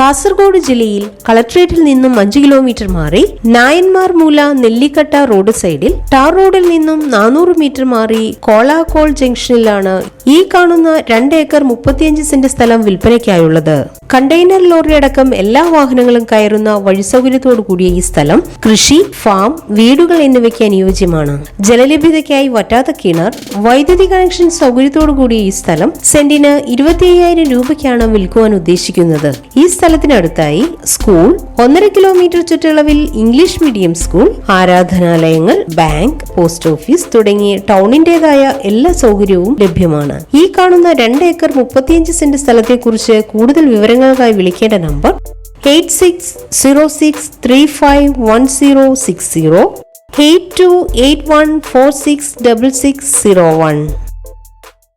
കാസർഗോഡ് ജില്ലയിൽ കളക്ട്രേറ്റിൽ നിന്നും 5 കിലോമീറ്റർ മാറി നായന്മാർ മൂല നെല്ലിക്കട്ട റോഡ് സൈഡിൽ ടാർ റോഡിൽ നിന്നും 400 മീറ്റർ മാറി കോളാക്കോൾ ജംഗ്ഷനിലാണ് ഈ കാണുന്ന 2 ഏക്കർ 35 സെന്റ് സ്ഥലം വിൽപ്പനയ്ക്കായുള്ളത്. കണ്ടെയ്നർ ലോറി അടക്കം എല്ലാ വാഹനങ്ങളും കയറുന്ന വഴിസൗകര്യത്തോടു കൂടിയ ഈ സ്ഥലം കൃഷി, ഫാം, വീടുകൾ എന്നിവയ്ക്ക് അനുയോജ്യമാണ്. ജലലഭ്യതയ്ക്കായി വറ്റാത്ത കിണർ, വൈദ്യുതി കണക്ഷൻ സൗകര്യത്തോടു കൂടിയ ഈ സ്ഥലം സെന്റിന് 25,000 രൂപയ്ക്കാണ് വിൽക്കുവാൻ ഉദ്ദേശിക്കുന്നത്. ഈ സ്ഥലത്തിനടുത്തായി സ്കൂൾ, 1.5 കിലോമീറ്റർ ചുറ്റളവിൽ ഇംഗ്ലീഷ് മീഡിയം സ്കൂൾ, ആരാധനാലയങ്ങൾ, ബാങ്ക്, പോസ്റ്റ് ഓഫീസ് തുടങ്ങിയ ടൗണിന്റേതായ എല്ലാ സൗകര്യവും ലഭ്യമാണ്. ഈ കാണുന്ന 2 ഏക്കർ 35 സെന്റ് സ്ഥലത്തെക്കുറിച്ച് കൂടുതൽ വിവരങ്ങൾക്കായി വിളിക്കേണ്ട നമ്പർ 8606351060 8281466601.